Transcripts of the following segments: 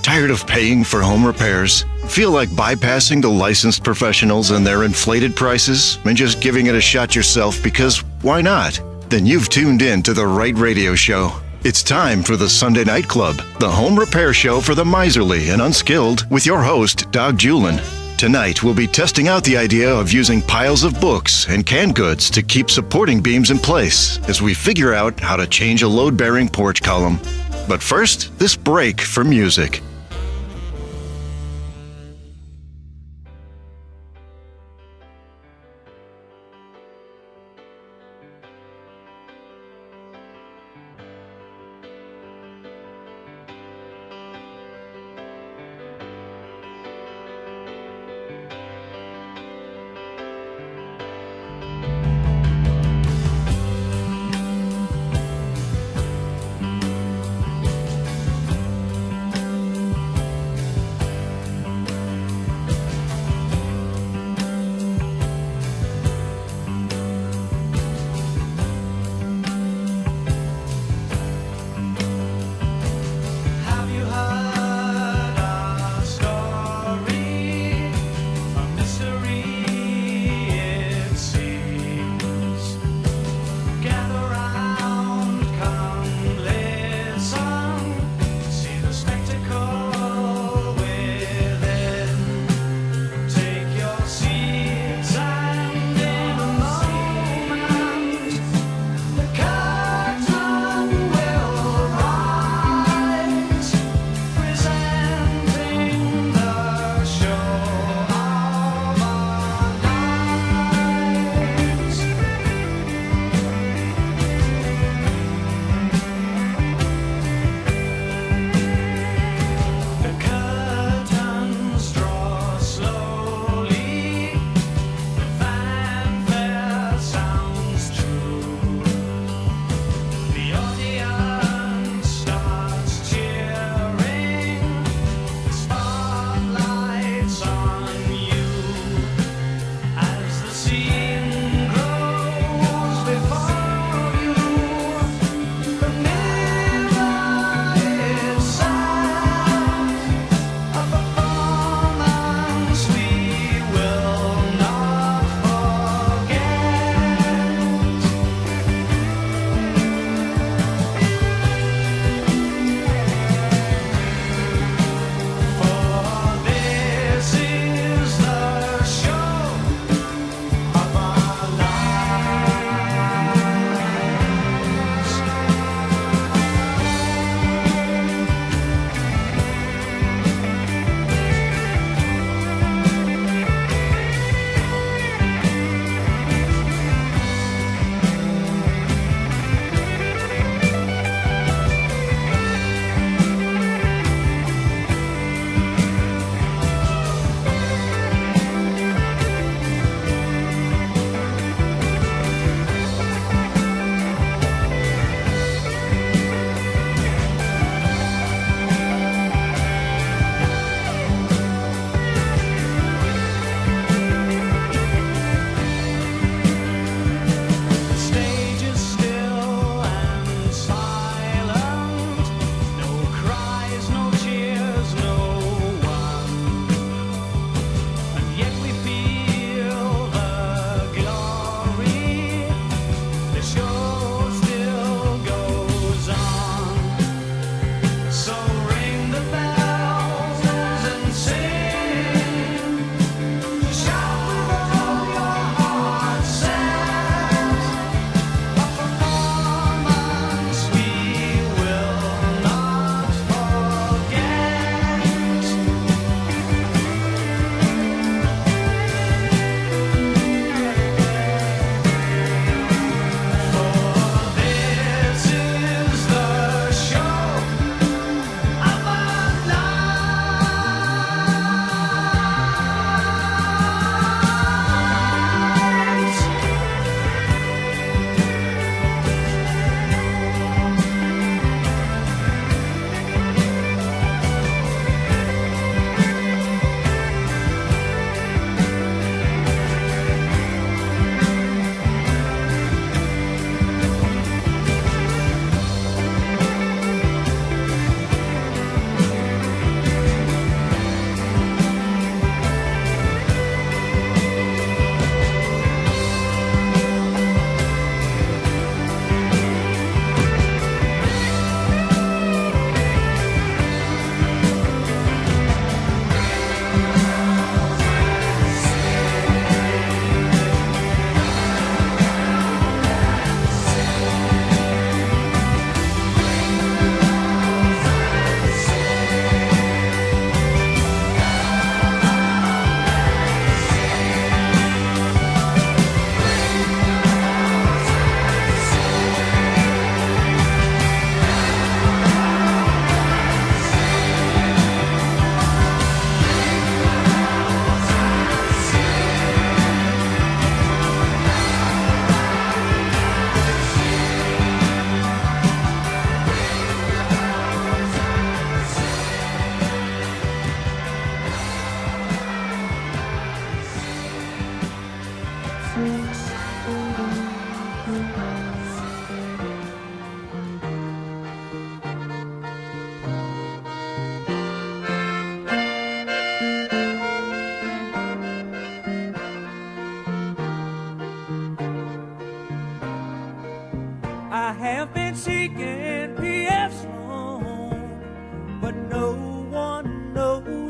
Tired of paying for home repairs? Feel like bypassing the licensed professionals and their inflated prices and just giving it a shot yourself because why not? Then you've tuned in to the right radio show. It's time for the Sunday Night Club, the home repair show for the miserly and unskilled with your host, Doug Julin. Tonight, we'll be testing out the idea of using piles of books and canned goods to keep supporting beams in place as we figure out how to change a load-bearing porch column. But first, this break for music.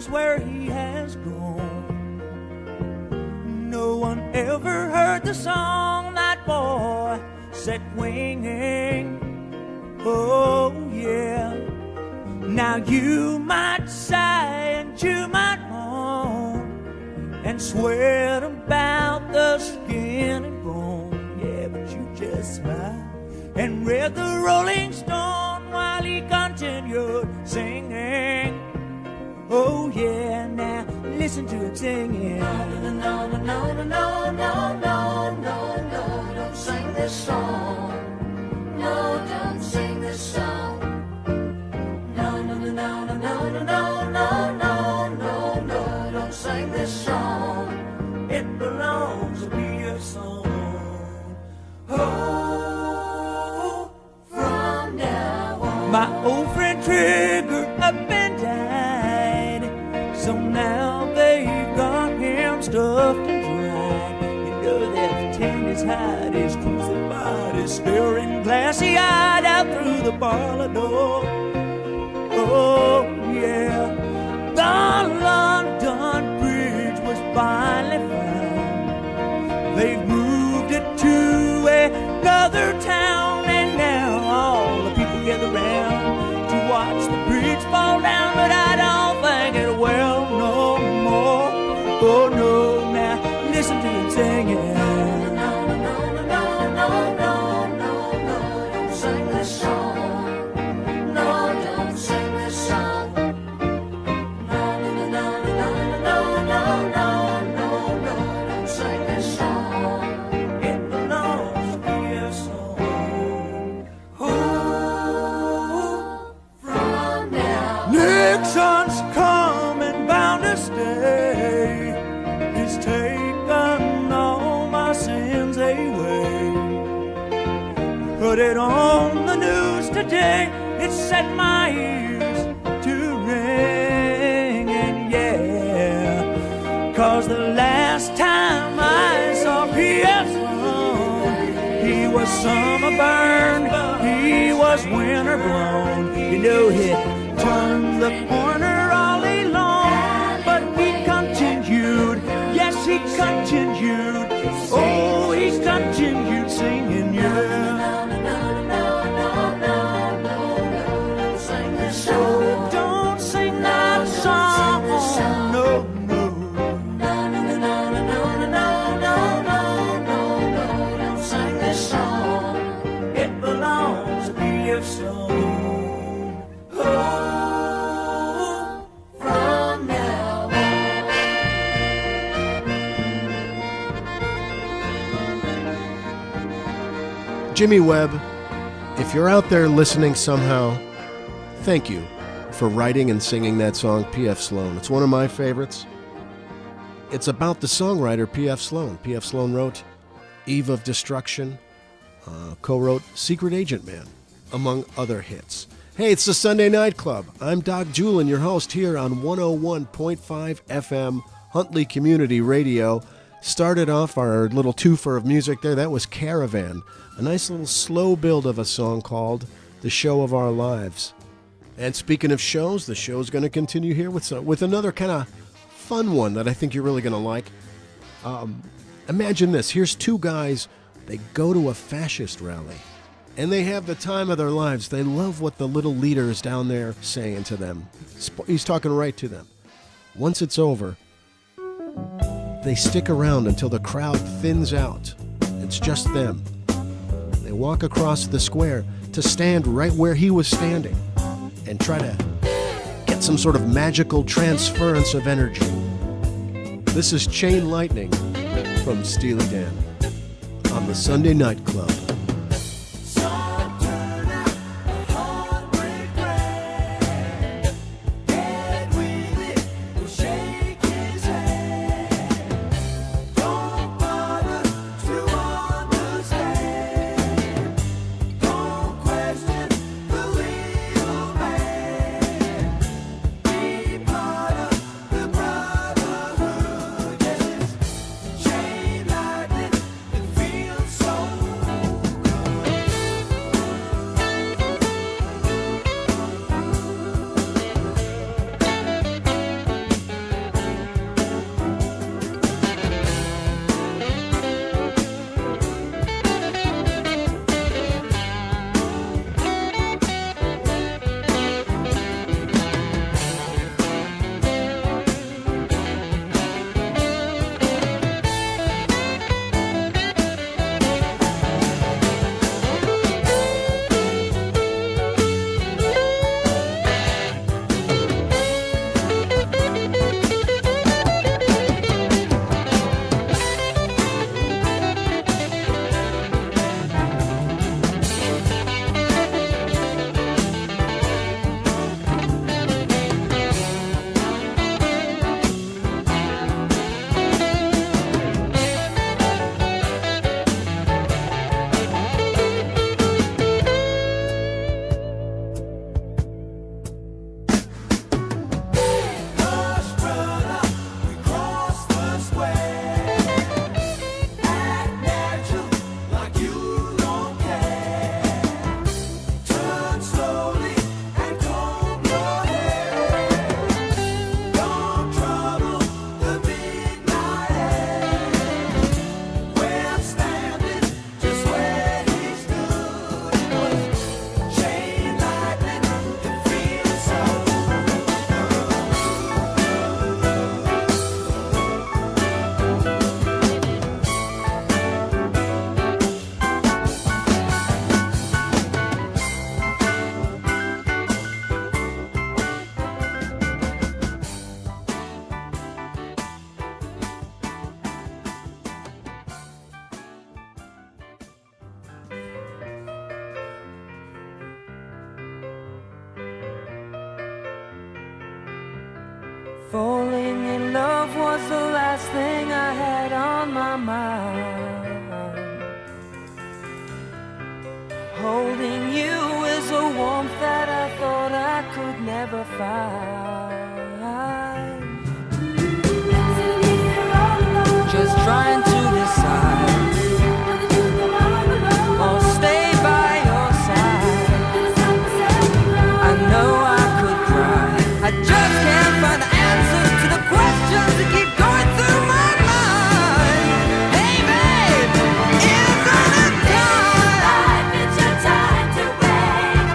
knows where he has gone. No one ever heard the song that boy set winging. Oh yeah. Now you might sigh and you might moan and sweat about the skin and bone. Yeah, but you just smile and read the Rolling Stone while he continued singing. Oh yeah, now listen to him singing. No, no, no, no, no, no, no, no, no, no, don't sing this song. No, don't sing this song. No, no, no, no, no, no, no, no, no, no, no, don't sing this song. It belongs to be a song. Oh, from now on. My old friend Trigger up and died, so now they've got him stuffed and dried. You know they've tanned his hide, his cruising body, staring glassy-eyed out through the parlor door. Oh yeah, the London Bridge was finally found. They've moved it to another town, and now all the people gather round to watch the bridge fall down. But I don't think it will no more. Oh no, now listen to him singing. No, no, no, no, no, no, no, no, no, don't sing this song. No, don't sing this song. No, no, no, no, no, no, no, no, no, no, don't sing this song. It belongs to be a song. Oh, from now. Nixon's coming, bound to stay. He's taken all my sins away. Put it on the news today. It set my ears to ringing, yeah. 'Cause the last time I saw P.F. Sloan, he was summer burned, he was winter blown. You know he turned the corner all alone, but he continued, yes he continued. Oh, he continued singing, yeah. Don't sing that song, no, no. No, no, no, no, no, no, no, no, no, don't sing this song. It belongs to be a song. Oh, from now on. Jimmy Webb, if you're out there listening somehow, thank you for writing and singing that song, P.F. Sloan. It's one of my favorites. It's about the songwriter P.F. Sloan. P.F. Sloan wrote Eve of Destruction, co-wrote Secret Agent Man, among other hits. Hey, it's the Sunday Night Club. I'm Doc Julin, your host here on 101.5 FM Huntley Community Radio. Started off our little twofer of music there. That was Caravan, a nice little slow build of a song called The Show of Our Lives. And speaking of shows, the show's going to continue here with another kind of fun one that I think you're really going to like. Imagine this. Here's two guys. They go to a fascist rally, and they have the time of their lives. They love what the little leader is down there saying to them. He's talking right to them. Once it's over, they stick around until the crowd thins out. It's just them. They walk across the square to stand right where he was standing and try to get some sort of magical transference of energy. This is Chain Lightning from Steely Dan on the Sunday Night Club. Chain lightning, it feels so Falling in love was the last thing I had on my mind. Holding you is a warmth that I thought I could never find. Just trying to decide, or stay by your side. I know I could cry, I just can't find the answers to the questions that keep going through my mind. Hey babe, isn't it time? Life, it's your time to wait.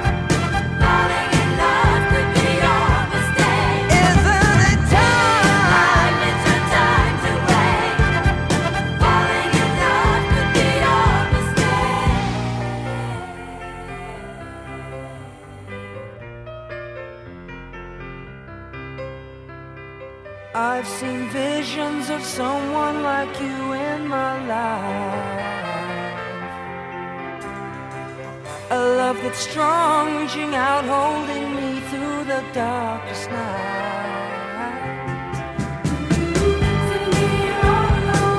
Falling in love could be your mistake. Isn't it time? Life, it's your time to wait. Falling in love could be your mistake. I've seen visions of someone like you in my life. A love that's strong, reaching out, holding me through the darkest night.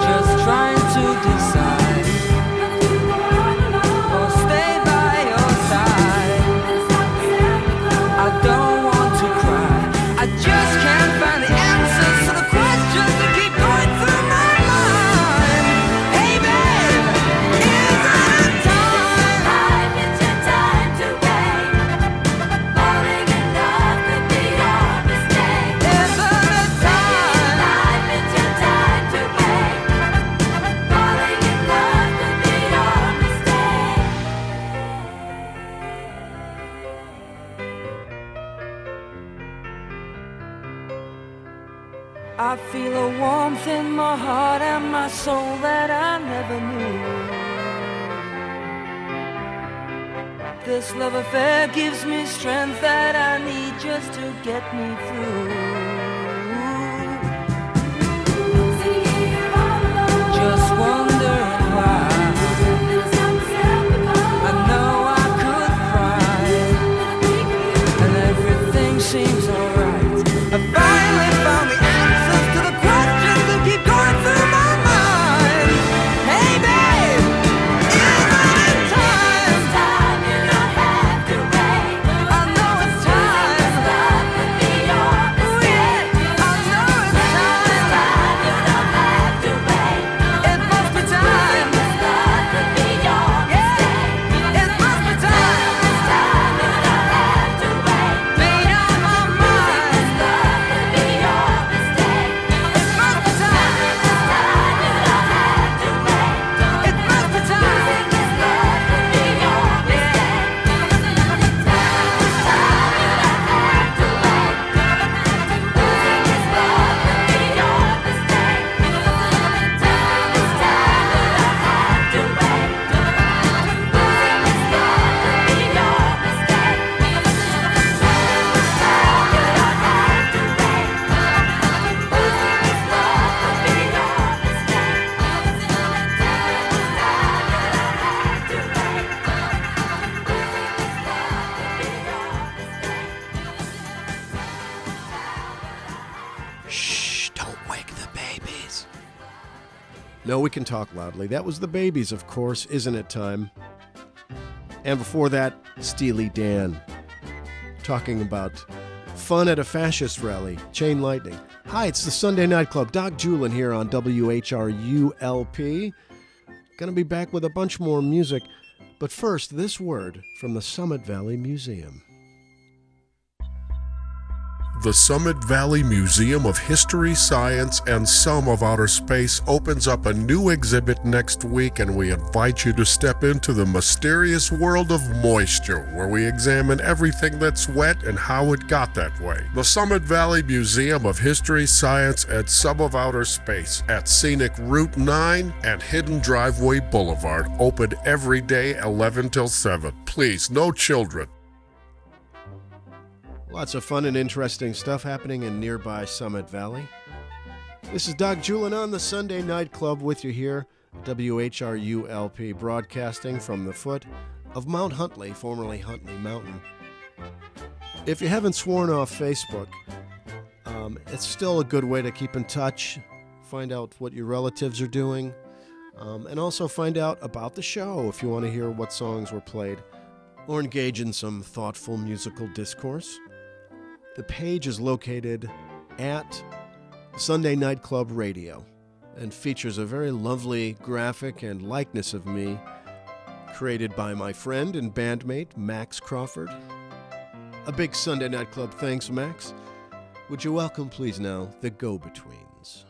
Just trying to decide, or stay by your side. I don't want to cry, I just can't find the answers to the questions that keep going through my mind. Hey babe, isn't it time? Life, it's your time to wait. Falling in love could be your mistake. Isn't it time? Life, it's your time to wait. Falling in love could be your mistake. I feel a warmth in my heart and my soul that I never knew. This love affair gives me strength that I need just to get me through. Just wondering why. I know I could cry, and everything seems alright. I finally found the answers to the questions that keep going through my mind. Hey babe, isn't it time? It's time, you don't have to wait. I know it's time. This love could be your mistake. I know it's time. It's time, you don't have to wait. It must be time. This love could be your mistake. It must be time. It's time, you don't have to wait. Made up my mind. This love could be your mistake. It must be time. This time, you don't have to wait. It must be time. This love could be your mistake. This time, you don't have to wait. Losing this love could be your mistake. This time, you don't have to wait. Losing this love could be your mistake. This time, you don't have to wait. Losing this love could be your mistake. Shh, don't wake the babies. No, we can talk loudly. That was the Babies, of course, Isn't It Time? And before that, Steely Dan, talking about fun at a fascist rally, chain lightning. Hi, it's the Sunday Night Club. Doc Julin here on WHRULP. Gonna be back with a bunch more music, but first, this word from the Summit Valley Museum. The Summit Valley Museum of History, Science, and Some of Outer Space opens up a new exhibit next week, and we invite you to step into the mysterious world of moisture, where we examine everything that's wet and how it got that way. The Summit Valley Museum of History, Science, and Some of Outer Space at Scenic Route 9 and Hidden Driveway Boulevard, open every day 11 till 7. Please, no children. Lots of fun and interesting stuff happening in nearby Summit Valley. This is Doc Julin on the Sunday Night Club with you here, WHRULP, broadcasting from the foot of Mount Huntley, formerly Huntley Mountain. If you haven't sworn off Facebook, It's still a good way to keep in touch, find out what your relatives are doing, and also find out about the show if you want to hear what songs were played or engage in some thoughtful musical discourse. The page is located at Sunday Night Club Radio and features a very lovely graphic and likeness of me created by my friend and bandmate Max Crawford. A big Sunday Night Club thanks, Max. Would you welcome, please, now, the Go-Betweens?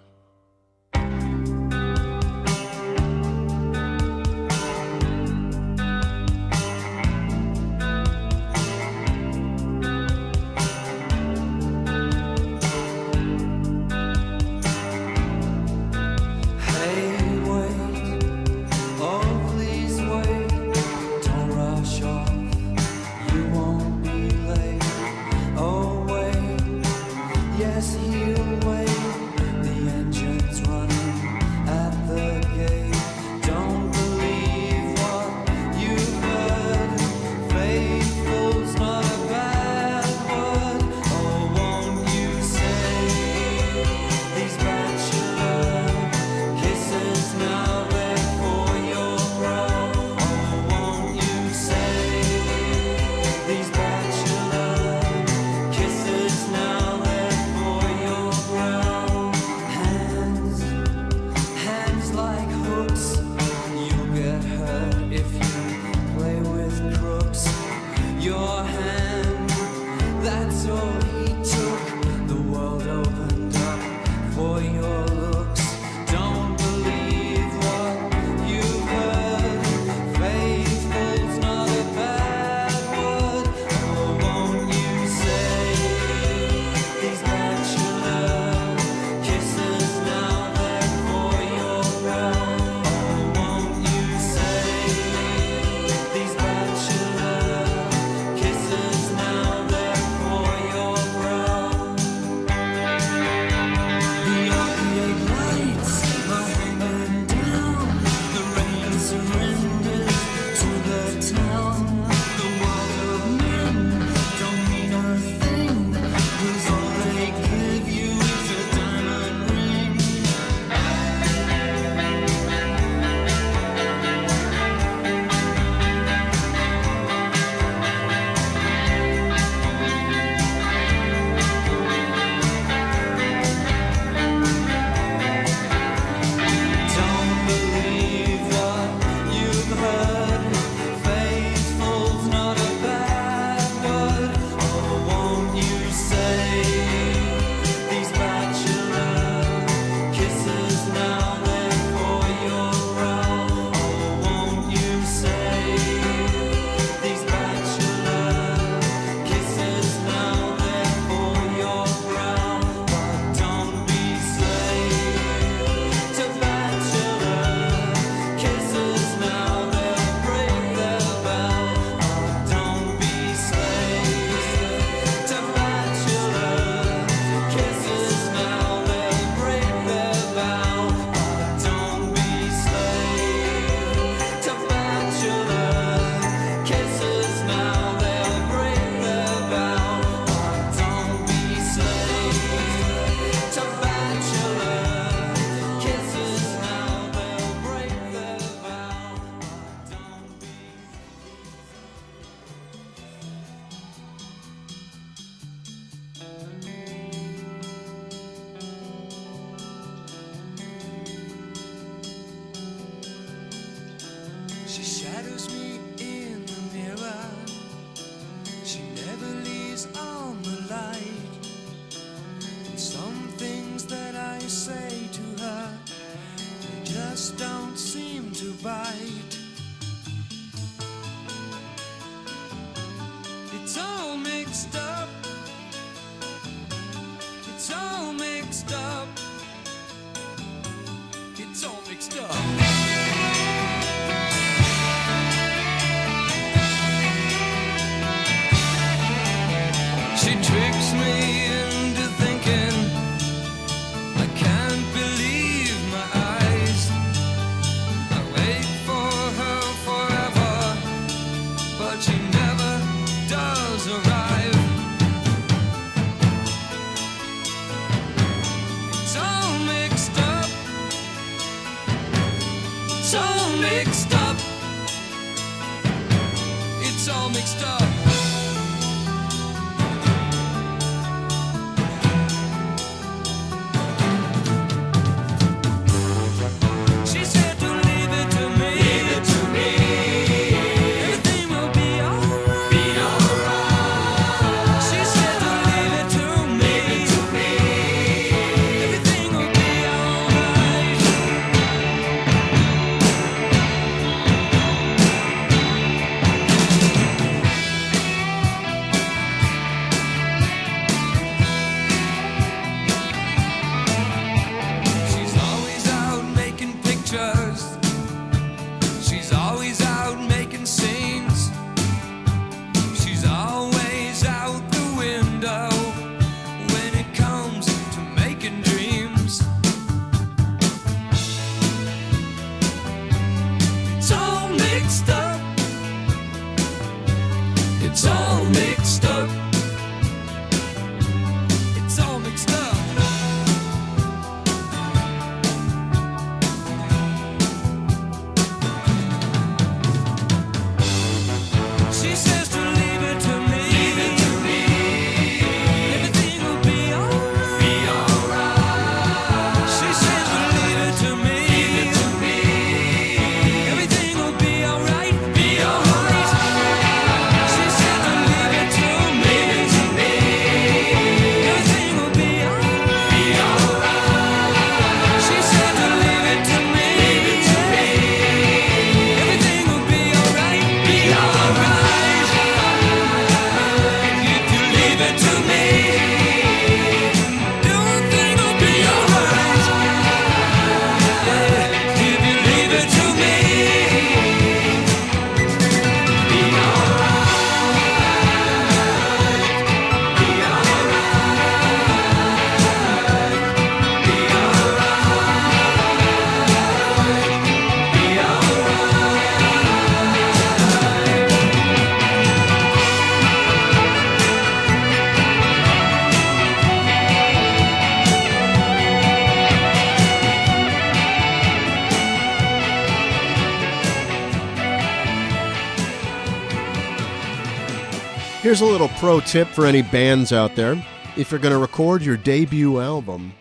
Here's a little pro tip for any bands out there. If you're going to record your debut album,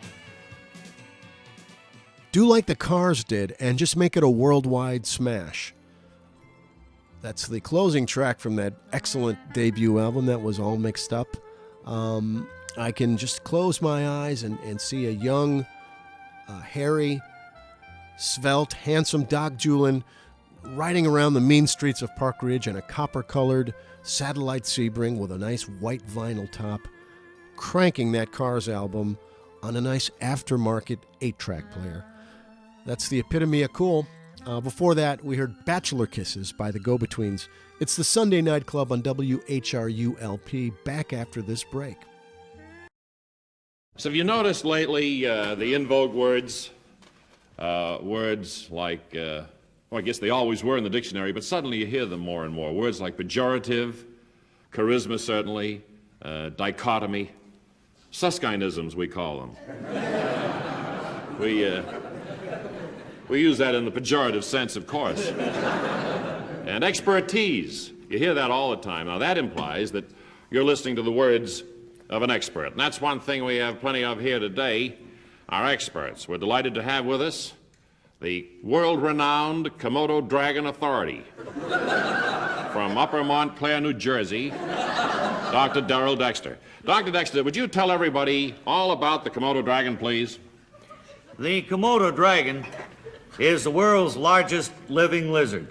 do like the Cars did and just make it a worldwide smash. That's the closing track from that excellent debut album that was all mixed up. I can just close my eyes and see a young, hairy, svelte, handsome Doc Julin riding around the mean streets of Park Ridge in a copper-colored satellite Sebring with a nice white vinyl top, cranking that Cars album on a nice aftermarket 8-track player. That's the epitome of cool. Before that, we heard Bachelor Kisses by the Go-Betweens. It's the Sunday Night Club on WHRU-LP, back after this break. So have you noticed lately the in vogue words? Words like, well, I guess they always were in the dictionary, but suddenly you hear them more and more. Words like pejorative, charisma certainly, dichotomy, Suskinisms we call them. We use that in the pejorative sense, of course. And expertise, you hear that all the time. Now that implies that you're listening to the words of an expert. And that's one thing we have plenty of here today, our experts. We're delighted to have with us the world-renowned Komodo Dragon Authority from Upper Montclair, New Jersey, Dr. Darrell Dexter. Dr. Dexter, would you tell everybody all about the Komodo Dragon, please? The Komodo dragon is the world's largest living lizard.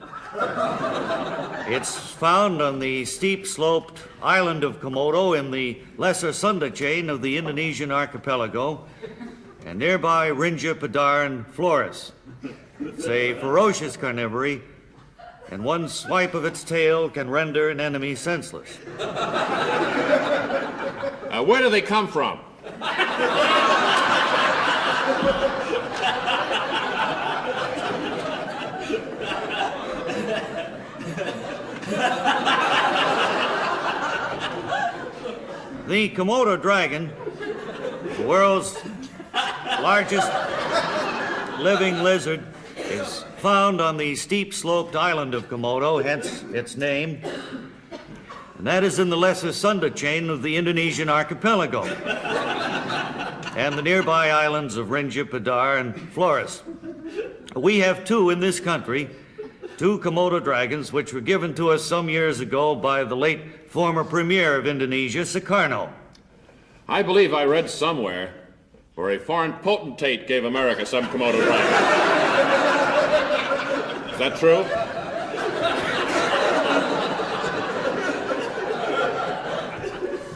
It's found on the steep-sloped island of Komodo in the Lesser Sunda chain of the Indonesian archipelago and nearby Rinja, Padar, and Flores. It's a ferocious carnivore, and one swipe of its tail can render an enemy senseless. Where do they come from? The Komodo dragon, the world's largest living lizard, is found on the steep-sloped island of Komodo, hence its name, and that is in the Lesser Sunda chain of the Indonesian archipelago and the nearby islands of Rinja, Padar, and Flores. We have two in this country, two Komodo dragons, which were given to us some years ago by the late former premier of Indonesia, Sukarno. I believe I read somewhere where a foreign potentate gave America some Komodo dragon. Is that true?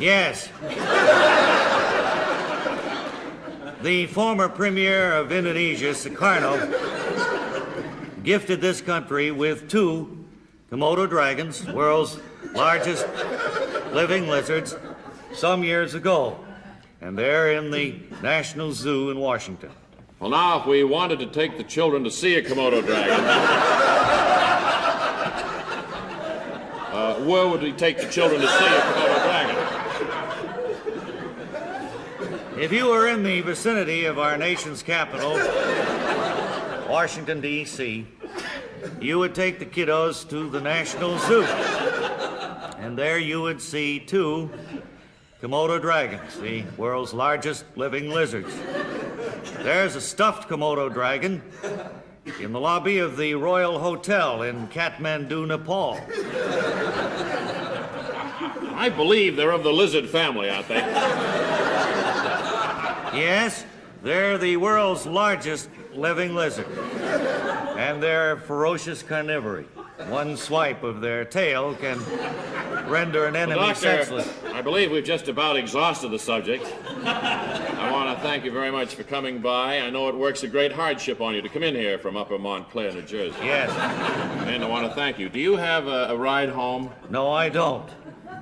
Yes. The former premier of Indonesia, Sukarno, gifted this country with two Komodo dragons, world's largest living lizards, some years ago. And they're in the National Zoo in Washington. Well, now, if we wanted to take the children to see a Komodo dragon, where would we take the children to see a Komodo dragon? If you were in the vicinity of our nation's capital, Washington, D.C., you would take the kiddos to the National Zoo. And there you would see two Komodo dragons, the world's largest living lizards. There's a stuffed Komodo dragon in the lobby of the Royal Hotel in Kathmandu, Nepal. I believe they're of the lizard family, aren't they? Yes, they're the world's largest living lizard. And they're ferocious carnivore. One swipe of their tail can render an enemy Doctor, senseless. I believe we've just about exhausted the subject. I want to thank you very much for coming by. I know it works a great hardship on you to come in here from Upper Montclair, New Jersey. Yes. And I want to thank you. Do you have a ride home? No, I don't.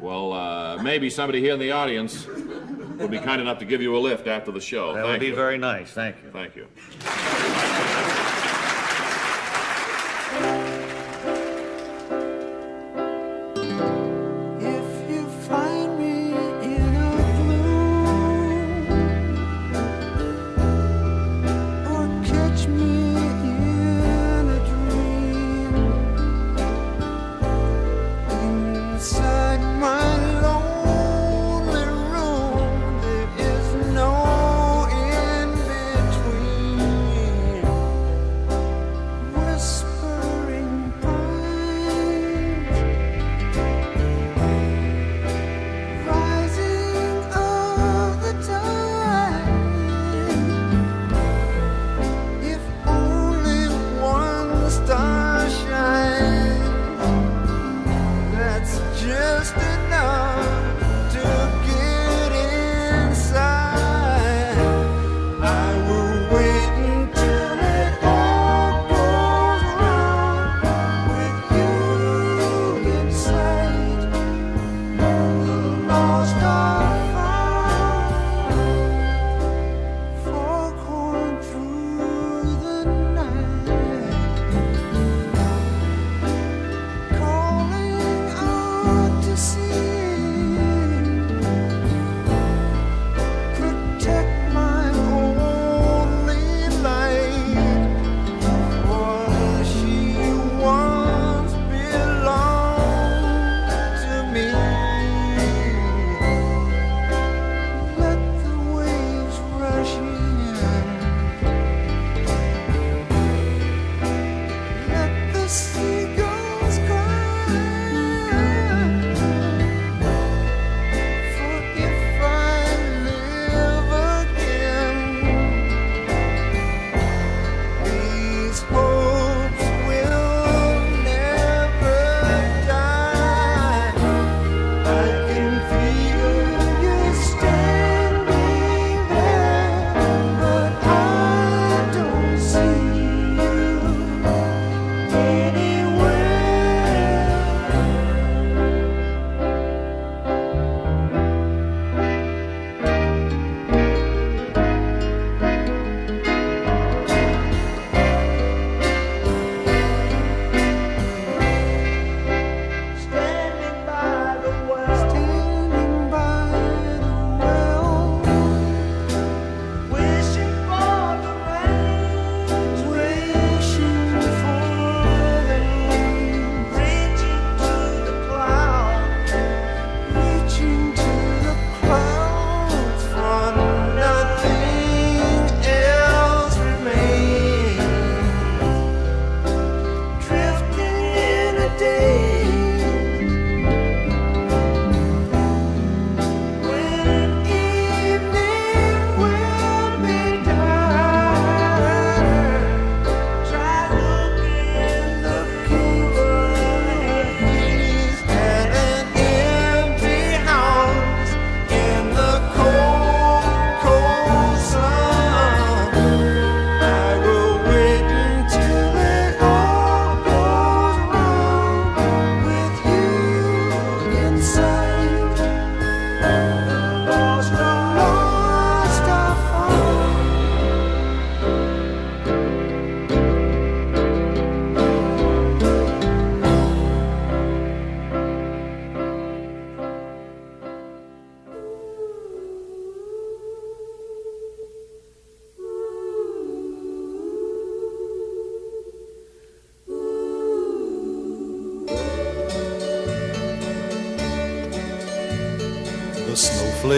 Well, maybe somebody here in the audience would be kind enough to give you a lift after the show. That would be very nice. Thank you. Thank you. If you find me in a gloom or catch me in a dream inside my lonely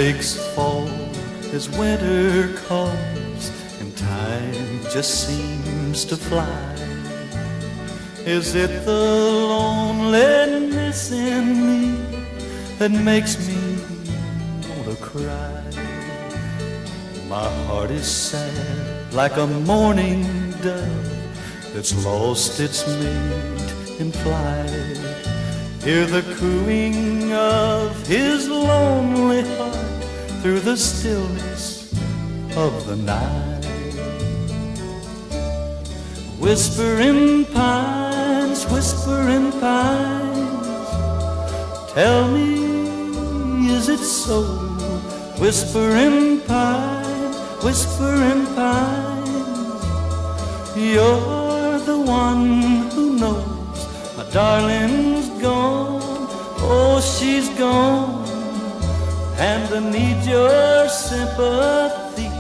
flakes fall as winter comes, and time just seems to fly. Is it the loneliness in me that makes me want to cry? My heart is sad like a mourning dove that's lost its mate in flight. Hear the cooing of his lonely heart through the stillness of the night. Whispering pines, whispering pines, tell me, is it so? Whispering pines, whispering pines, you're the one who knows. My darling's gone, oh she's gone, and I need your sympathy.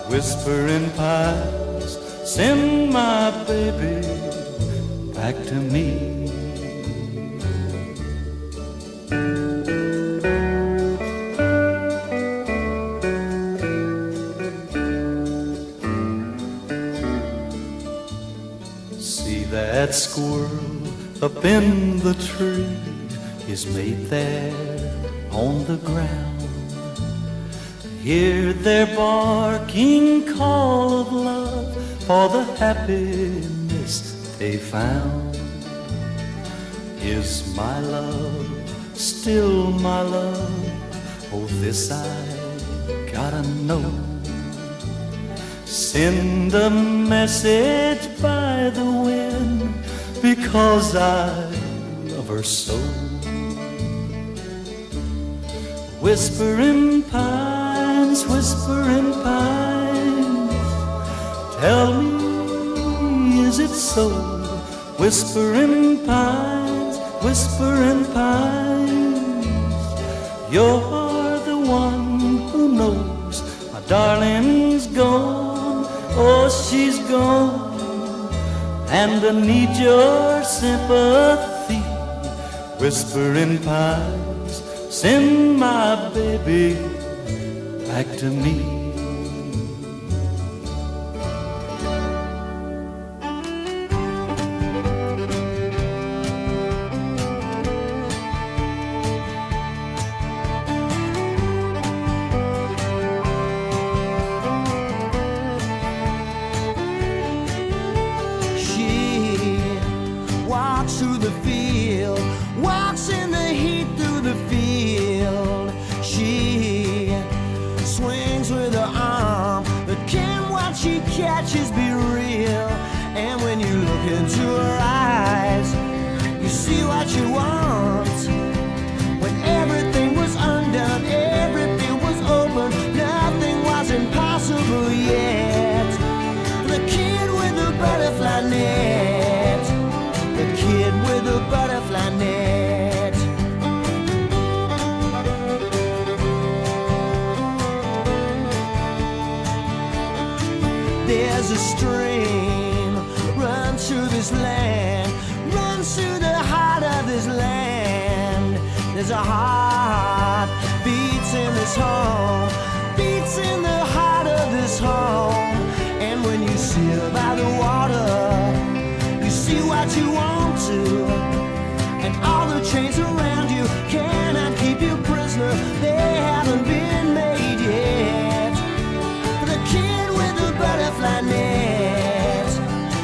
Whispering pines, send my baby back to me. See that squirrel up in the tree, his mate there on the ground. Hear their barking call of love for the happiness they found. Is my love still my love? Oh, this I gotta know. Send a message by the wind, because I love her so. Whispering pines, whispering pines, tell me, is it so? Whispering pines, whispering pines, you're the one who knows. My darling's gone, oh she's gone, and I need your sympathy. Whispering pines, send my baby back to me. Catches be real, and when you look into her eyes, you see what you want. When everything was undone, everything was open, nothing was impossible yet. The kid with the butterfly net, the kid with the butterfly net. There's a stream runs through this land, runs through the heart of this land. There's a heart beats in this home, beats in the heart of this home. And when you sit by the water, you see what you want to, and all the chains around you cannot keep you prisoner. They haven't been made yet. The kid with the butterfly net,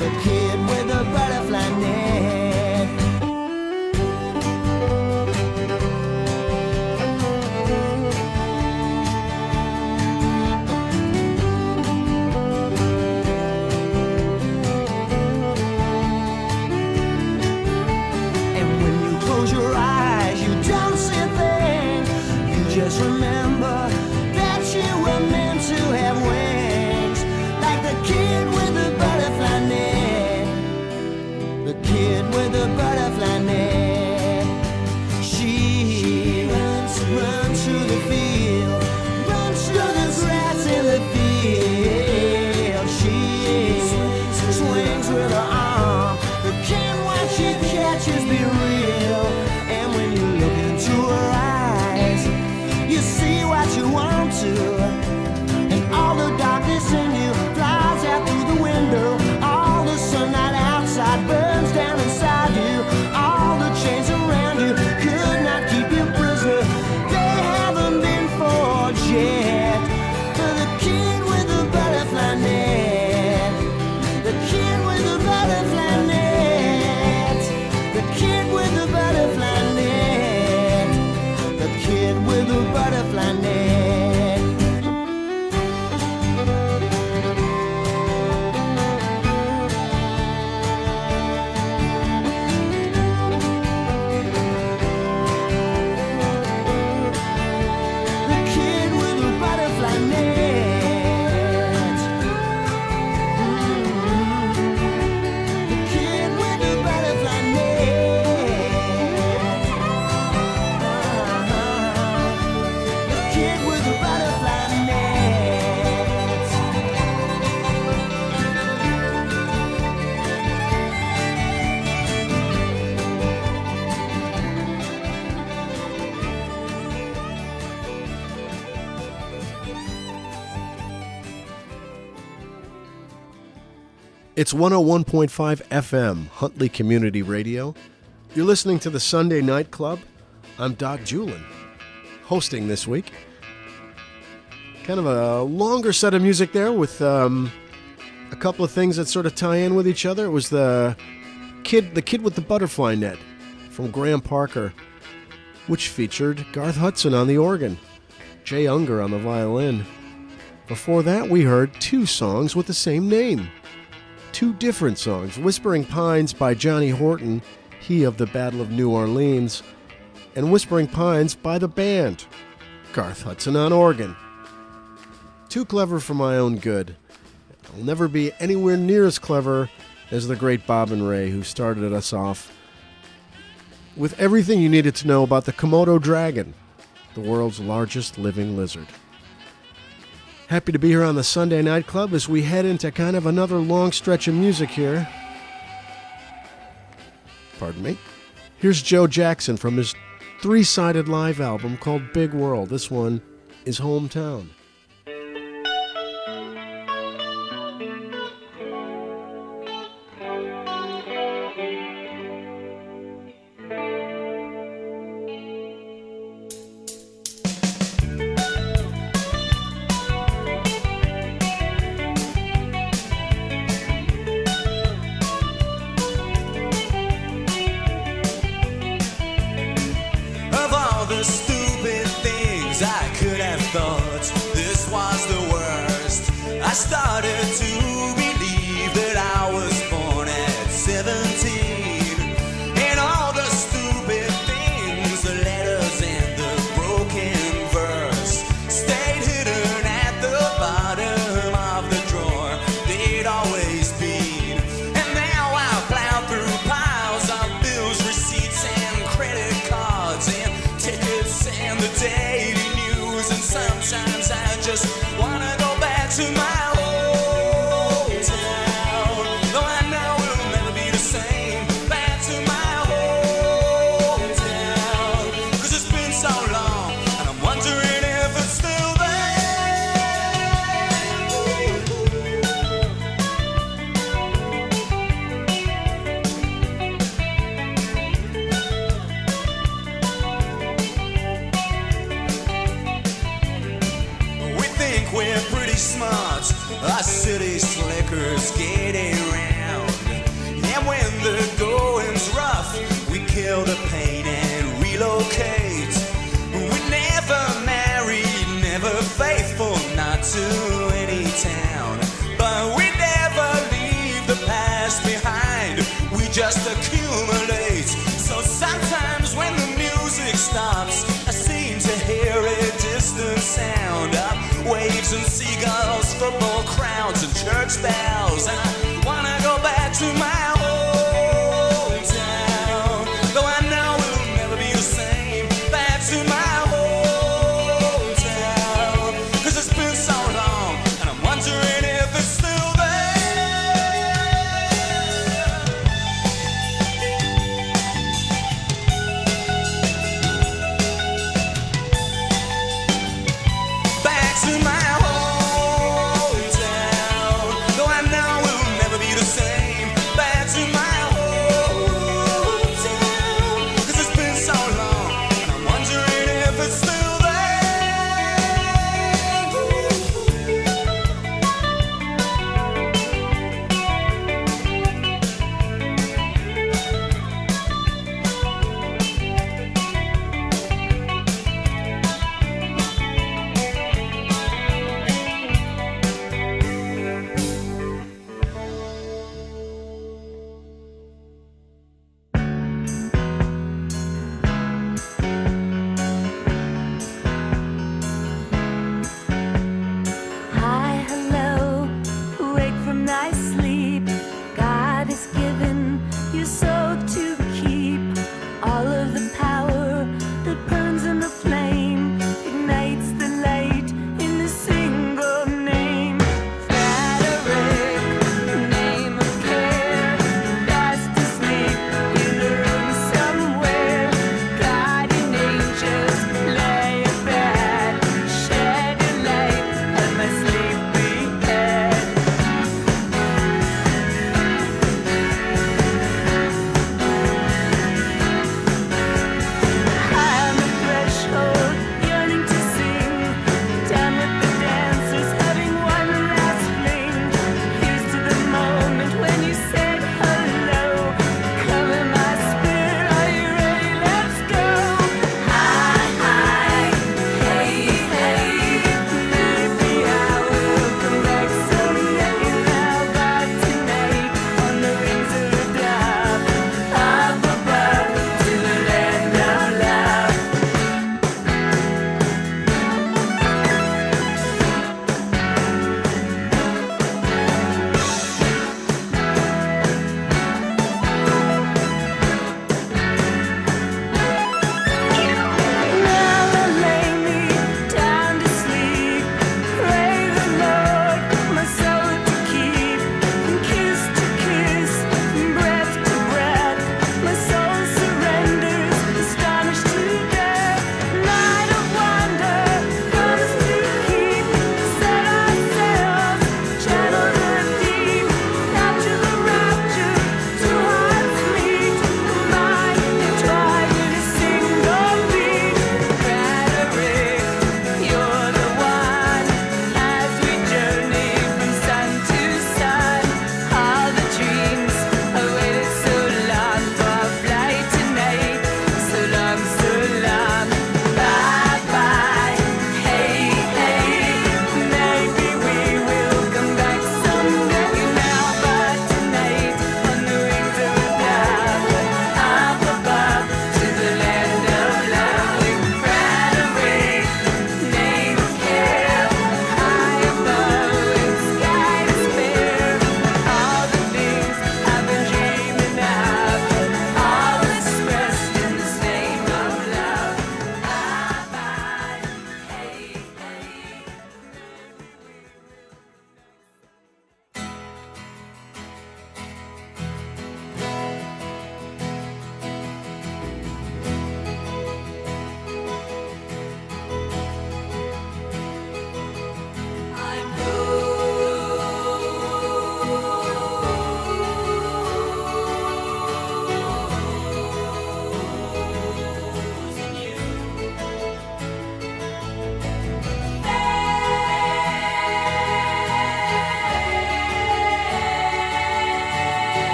the kid with the butterfly net. And when you close your eyes, It's 101.5 FM, Huntley Community Radio. You're listening to the Sunday Night Club. I'm Doc Julin, hosting this week. Kind of a longer set of music there with a couple of things that sort of tie in with each other. It was the kid with the butterfly net from Graham Parker, which featured Garth Hudson on the organ, Jay Unger on the violin. Before that, we heard two songs with the same name. Two different songs, Whispering Pines by Johnny Horton, he of the Battle of New Orleans, and Whispering Pines by the band, Garth Hudson on organ. Too clever for my own good. I'll never be anywhere near as clever as the great Bob and Ray, who started us off with everything you needed to know about the Komodo dragon, the world's largest living lizard. Happy to be here on the Sunday Night Club as we head into kind of another long stretch of music here. Pardon me. Here's Joe Jackson from his three-sided live album called Big World. This one is Hometown. Just accumulate. So sometimes when the music stops, I seem to hear a distant sound of waves and seagulls, football crowds and church bells. And I wanna go back to my hometown, though I know it'll never be the same. Back to my hometown, 'cause it's been so long, and I'm wondering if it's still to my hometown, though I know it'll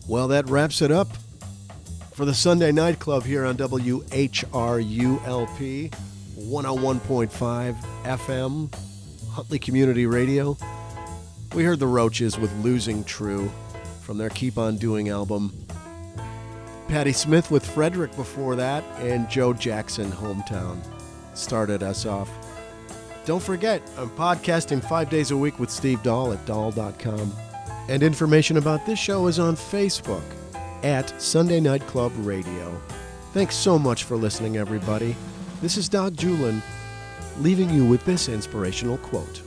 Well, that wraps it up for the Sunday Night Club here on WHRULP 101.5 FM, Huntley Community Radio. We heard the Roches with Losing True from their Keep On Doing album. Patti Smith with Frederick before that, and Joe Jackson, Hometown, started us off. Don't forget, I'm podcasting 5 days a week with Steve Dahl at dahl.com. And information about this show is on Facebook at Sunday Night Club Radio. Thanks so much for listening, everybody. This is Doc Julin, leaving you with this inspirational quote.